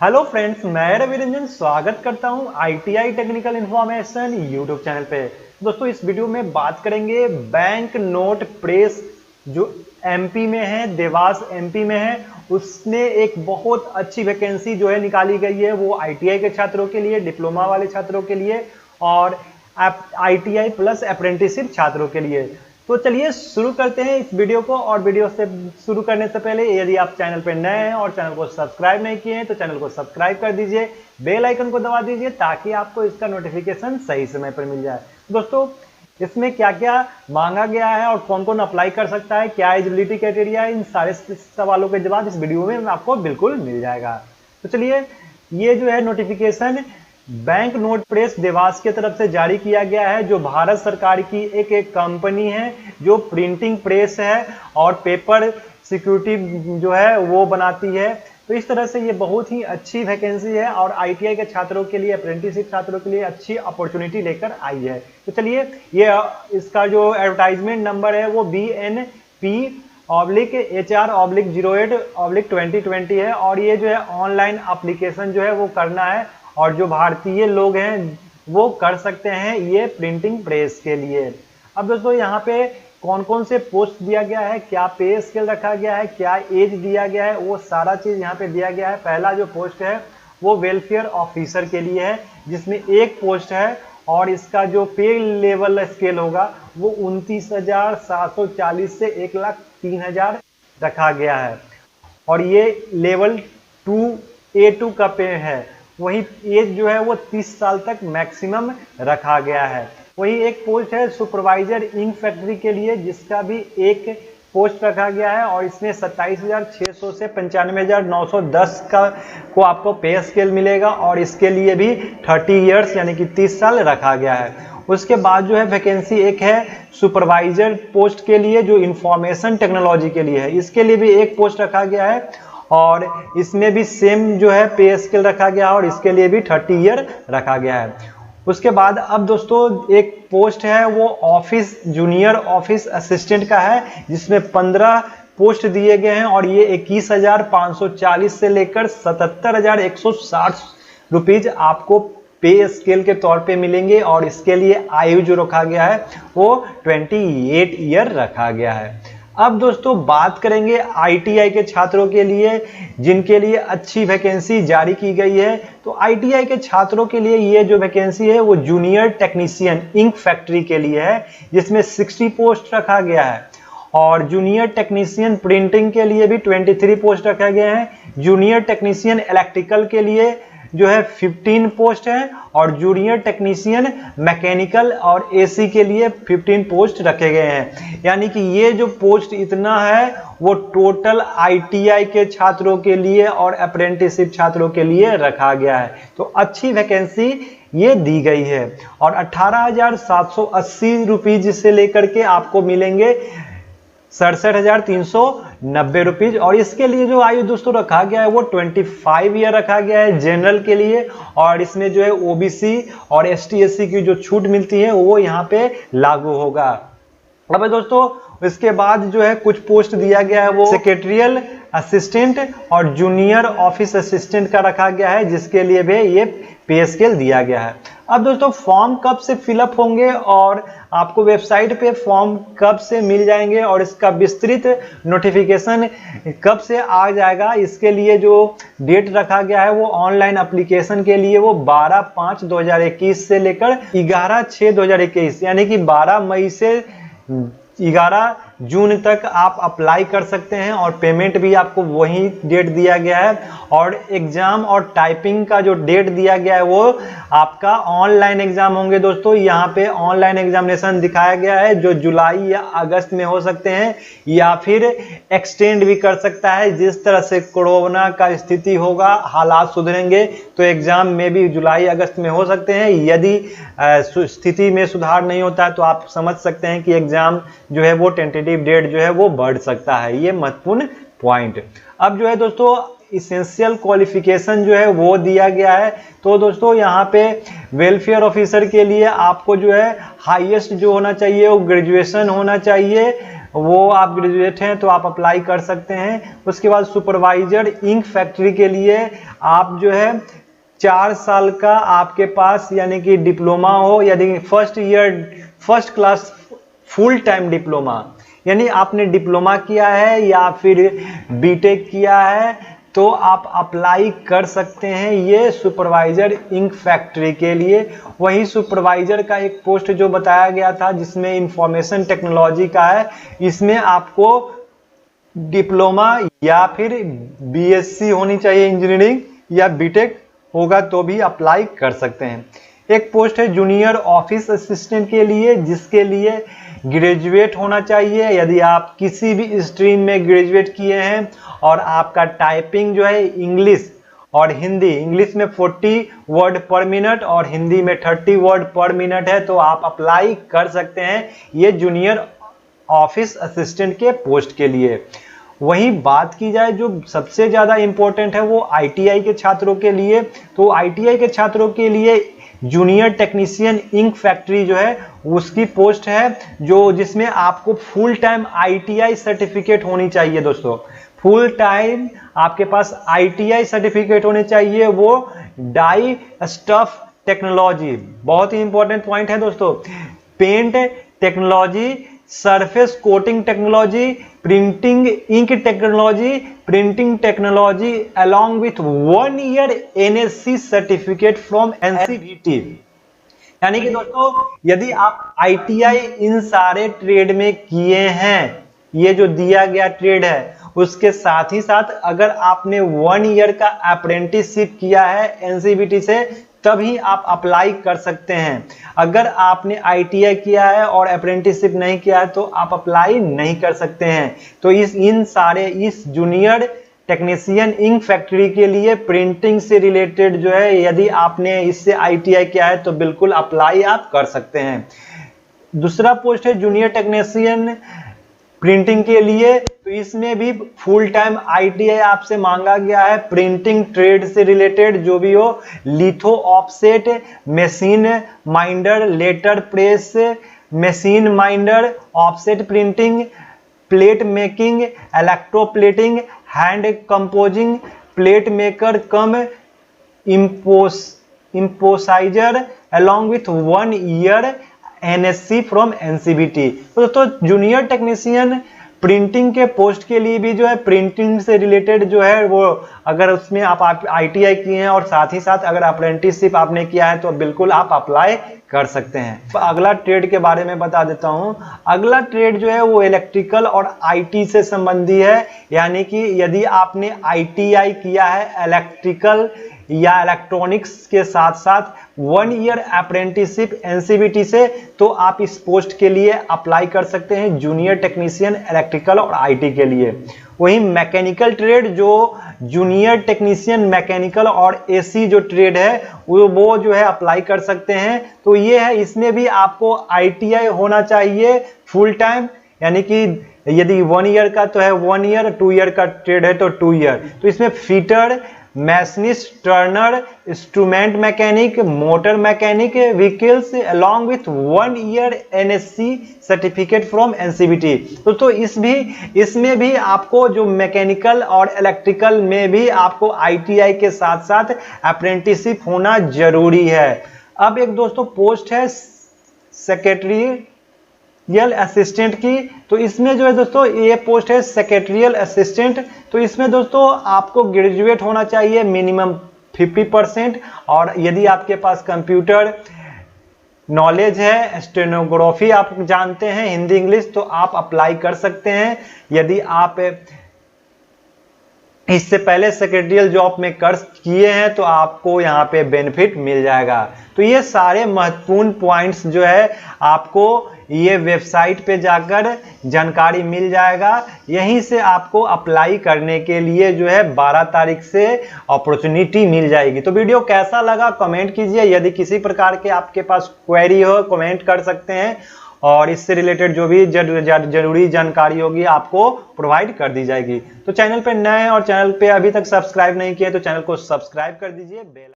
Hello friends, मैं रवि रंजन स्वागत करता हूं ITI technical information YouTube channel पे। दोस्तों, इस वीडियो में बात करेंगे बैंक नोट प्रेस जो एमपी में है, देवास एमपी में है। उसने एक बहुत अच्छी वैकेंसी जो है निकाली गई है, वो आईटीआई के छात्रों के लिए, डिप्लोमा वाले छात्रों के लिए और आईटीआई प्लस अप्रेंटिसशिप छात्रों के लिए। तो चलिए शुरू करते हैं इस वीडियो को। और वीडियो से शुरू करने से पहले यदि आप चैनल पर नए हैं और चैनल को सब्सक्राइब नहीं किए हैं तो चैनल को सब्सक्राइब कर दीजिए, बेल आइकन को दबा दीजिए ताकि आपको इसका नोटिफिकेशन सही समय पर मिल जाए। दोस्तों, इसमें क्या क्या मांगा गया है और कौन कौन अप्लाई कर सकता है, क्या एलिजिबिलिटी क्राइटेरिया है, इन सारे सवालों के जवाब इस वीडियो में आपको बिल्कुल मिल जाएगा। तो चलिए, ये जो है notification bank note press Dewas की तरफ से जारी किया गया है, जो भारत सरकार की एक कंपनी है जो प्रिंटिंग प्रेस है और पेपर सिक्योरिटी जो है वो बनाती है। तो इस तरह से ये बहुत ही अच्छी वैकेंसी है और आईटीआई के छात्रों के लिए, अप्रेंटिसशिप छात्रों के लिए अच्छी अपॉर्चुनिटी लेकर आई है। तो चलिए, ये इसका जो एडवर्टाइजमेंट नंबर है वो BNP/HR/08/2020 है और ये जो है ऑनलाइन एप्लीकेशन जो है वो करना है और जो भारतीय लोग हैं वो कर सकते हैं ये प्रिंटिंग प्रेस के लिए। अब दोस्तों, यहाँ पे कौन कौन से पोस्ट दिया गया है, क्या पे स्केल रखा गया है, क्या एज दिया गया है, वो सारा चीज यहाँ पे दिया गया है। पहला जो पोस्ट है वो वेलफेयर ऑफिसर के लिए है, जिसमें एक पोस्ट है और इसका जो पे लेवल स्केल होगा वो 29,740 से 1,03,000 रखा गया है और ये लेवल 2A2 का पे है। वही एज जो है वो 30 साल तक मैक्सिमम रखा गया है। वही एक पोस्ट है सुपरवाइजर इंक फैक्ट्री के लिए, जिसका भी एक पोस्ट रखा गया है और इसमें 27,600 से 95,910 का को आपको पे स्केल मिलेगा और इसके लिए भी 30 इयर्स यानी कि 30 साल रखा गया है। उसके बाद जो है वैकेंसी एक है सुपरवाइजर पोस्ट के लिए, जो इंफॉर्मेशन टेक्नोलॉजी के लिए है। इसके लिए भी एक पोस्ट रखा गया है और इसमें भी सेम जो है पे स्केल रखा गया है और इसके लिए भी 30 ईयर रखा गया है। उसके बाद अब दोस्तों एक पोस्ट है वो ऑफिस जूनियर ऑफिस असिस्टेंट का है, जिसमें 15 पोस्ट दिए गए हैं और ये 21,540 से लेकर 77,160 रुपीज आपको पे स्केल के तौर पे मिलेंगे और इसके लिए आयु जो रखा गया है वो 28 ईयर रखा गया है। अब दोस्तों बात करेंगे आईटीआई के छात्रों के लिए, जिनके लिए अच्छी वैकेंसी जारी की गई है। तो आईटीआई के छात्रों के लिए ये जो वैकेंसी है वो जूनियर टेक्नीशियन इंक फैक्ट्री के लिए है, जिसमें 60 पोस्ट रखा गया है और जूनियर टेक्नीशियन प्रिंटिंग के लिए भी 23 पोस्ट रखे गए हैं। जूनियर टेक्नीशियन इलेक्ट्रिकल के लिए जो है 15 पोस्ट है और जूनियर टेक्नीशियन मैकेनिकल और एसी के लिए 15 पोस्ट रखे गए हैं। यानी कि ये जो पोस्ट इतना है वो टोटल आईटीआई के छात्रों के लिए और अप्रेंटिसशिप छात्रों के लिए रखा गया है। तो अच्छी वैकेंसी ये दी गई है और 18,780 रुपीज से लेकर के आपको मिलेंगे 67,390 रुपीज और इसके लिए जो आयु दोस्तों रखा गया है वो 25 ईयर रखा गया है जनरल के लिए और इसमें जो है ओबीसी और एसटी एससी की जो छूट मिलती है वो यहाँ पे लागू होगा। अब दोस्तों इसके बाद जो है कुछ पोस्ट दिया गया है वो सेक्रेटरियल असिस्टेंट और जूनियर ऑफिस असिस्टेंट का रखा गया है, जिसके लिए भी ये पे स्केल दिया गया है। अब दोस्तों फॉर्म कब से फिलअप होंगे और आपको वेबसाइट पे फॉर्म कब से मिल जाएंगे और इसका विस्तृत नोटिफिकेशन कब से आ जाएगा, इसके लिए जो डेट रखा गया है वो ऑनलाइन एप्लीकेशन के लिए वो 12/5/2021 से लेकर 11/6/2021 यानी कि 12 मई से 11 जून तक आप अप्लाई कर सकते हैं और पेमेंट भी आपको वही डेट दिया गया है और एग्जाम और टाइपिंग का जो डेट दिया गया है वो आपका ऑनलाइन एग्जाम होंगे। दोस्तों यहाँ पे ऑनलाइन एग्जामिनेशन दिखाया गया है जो जुलाई या अगस्त में हो सकते हैं या फिर एक्सटेंड भी कर सकता है। जिस तरह से कोरोना का स्थिति होगा, हालात सुधरेंगे तो एग्जाम में भी जुलाई अगस्त में हो सकते हैं। यदि स्थिति में सुधार नहीं होता है तो आप समझ सकते हैं कि एग्जाम जो है वो टेंटेटिव डेट जो है वो बढ़ सकता है। ये महत्वपूर्ण पॉइंट। अब जो है दोस्तों इसेंशियल क्वालिफिकेशन जो है वो दिया गया है। तो दोस्तों यहाँ पे वेलफेयर ऑफिसर के लिए आपको जो है हाईएस्ट जो होना चाहिए वो ग्रेजुएशन होना चाहिए वो आप ग्रेजुएट हैं तो आप अप्लाई कर सकते हैं। उसके बाद सुपरवाइजर इंक फैक्ट्री के लिए आप जो है 4 साल का आपके पास यानी कि डिप्लोमा हो, यानी first class full time diploma, यानी आपने डिप्लोमा किया है या फिर बीटेक किया है तो आप अप्लाई कर सकते हैं ये सुपरवाइजर इंक फैक्ट्री के लिए। वही सुपरवाइजर का एक पोस्ट जो बताया गया था जिसमें इंफॉर्मेशन टेक्नोलॉजी का है, इसमें आपको डिप्लोमा या फिर बीएससी होनी चाहिए इंजीनियरिंग या बीटेक होगा तो भी अप्लाई कर सकते हैं। एक पोस्ट है जूनियर ऑफिस असिस्टेंट के लिए, जिसके लिए ग्रेजुएट होना चाहिए। यदि आप किसी भी स्ट्रीम में ग्रेजुएट किए हैं और आपका टाइपिंग जो है इंग्लिश और हिंदी, इंग्लिश में 40 वर्ड पर मिनट और हिंदी में 30 वर्ड पर मिनट है तो आप अप्लाई कर सकते हैं ये जूनियर ऑफिस असिस्टेंट के पोस्ट के लिए। वहीं बात की जाए जो सबसे ज़्यादा इम्पोर्टेंट है वो आईटीआई के छात्रों के लिए, तो आईटीआई के छात्रों के लिए जूनियर टेक्नीशियन इंक फैक्ट्री जो है उसकी पोस्ट है जो जिसमें आपको फुल टाइम आईटीआई सर्टिफिकेट होनी चाहिए। दोस्तों फुल टाइम आपके पास आईटीआई सर्टिफिकेट होने चाहिए, वो डाई स्टफ टेक्नोलॉजी, बहुत ही इंपॉर्टेंट पॉइंट है दोस्तों, paint technology, surface coating technology, printing ink technology, printing technology along with 1 year NSC certificate from NCVT। यानी कि दोस्तों यदि आप आईटीआई इन सारे ट्रेड में किए हैं, ये जो दिया गया ट्रेड है उसके साथ ही साथ अगर आपने 1 ईयर का अप्रेंटिसशिप किया है एनसीवीटी से तभी आप अप्लाई कर सकते हैं। अगर आपने आईटीआई किया है और अप्रेंटिसशिप नहीं किया है तो आप अप्लाई नहीं कर सकते हैं। तो इस जूनियर टेक्नीशियन इंक फैक्ट्री के लिए प्रिंटिंग से रिलेटेड जो है यदि आपने इससे आईटीआई किया है तो बिल्कुल अप्लाई आप कर सकते हैं। दूसरा पोस्ट है जूनियर टेक्नीशियन प्रिंटिंग के लिए, तो इसमें भी फुल टाइम आईटीआई आपसे मांगा गया है। प्रिंटिंग ट्रेड से रिलेटेड जो भी हो, litho offset, machine minder, letter press, machine minder, offset printing, plate making, electroplating, hand composing, plate maker cum impositor along with 1 year NSC from NCVT. तो दोस्तों जूनियर टेक्नीशियन प्रिंटिंग के post के लिए भी जो है प्रिंटिंग से रिलेटेड जो है वो अगर उसमें आप आईटीआई किए हैं और साथ ही साथ अगर अप्रेंटिसशिप आपने किया है तो बिल्कुल आप अप्लाई कर सकते हैं। तो अगला ट्रेड के बारे में बता देता हूं। अगला ट्रेड जो है वो इलेक्ट्रिकल और आईटी से संबंधी है, यानी कि यदि आपने आईटीआई किया है इलेक्ट्रिकल या इलेक्ट्रॉनिक्स के साथ साथ 1 ईयर अप्रेंटिसशिप एनसीबीटी से तो आप इस पोस्ट के लिए अप्लाई कर सकते हैं जूनियर टेक्नीशियन इलेक्ट्रिकल और आईटी के लिए। वहीं मैकेनिकल ट्रेड जो जूनियर टेक्नीशियन मैकेनिकल और एसी जो ट्रेड है वो जो है अप्लाई कर सकते हैं। तो ये है, इसमें भी आपको आईटीआई होना चाहिए फुल टाइम, यानी कि यदि 1 ईयर का तो है 1 ईयर, 2 ईयर का ट्रेड है तो 2 ईयर। तो इसमें fitter, machinist, turner, instrument mechanic, motor mechanic, vehicles along with 1 year NSC certificate from NCVT. तो इसमें भी आपको जो मैकेनिकल और इलेक्ट्रिकल में भी आपको आईटीआई के साथ साथ अप्रेंटिसशिप होना जरूरी है। अब एक दोस्तों पोस्ट है सेक्रेटरियल असिस्टेंट की, तो इसमें जो है दोस्तों ये पोस्ट है सेक्रेटरियल असिस्टेंट। तो इसमें दोस्तों आपको ग्रेजुएट होना चाहिए मिनिमम 50%, और यदि आपके पास कंप्यूटर नॉलेज है, स्टेनोग्राफी आप जानते हैं हिंदी इंग्लिश, तो आप अप्लाई कर सकते हैं। यदि आप इससे पहले सेक्रेटरियल जॉब में कोर्स किए हैं तो आपको यहाँ पे बेनिफिट मिल जाएगा। तो ये सारे महत्वपूर्ण पॉइंट्स जो है आपको ये वेबसाइट पे जाकर जानकारी मिल जाएगा। यहीं से आपको अप्लाई करने के लिए जो है 12 तारीख से अपॉर्चुनिटी मिल जाएगी। तो वीडियो कैसा लगा कमेंट कीजिए। यदि किसी प्रकार के आपके पास क्वेरी हो कमेंट कर सकते हैं, और इससे रिलेटेड जो भी जरूरी जानकारी होगी आपको प्रोवाइड कर दी जाएगी। तो चैनल पे नए और चैनल पे अभी तक सब्सक्राइब नहीं किए तो चैनल को सब्सक्राइब कर दीजिए। बेल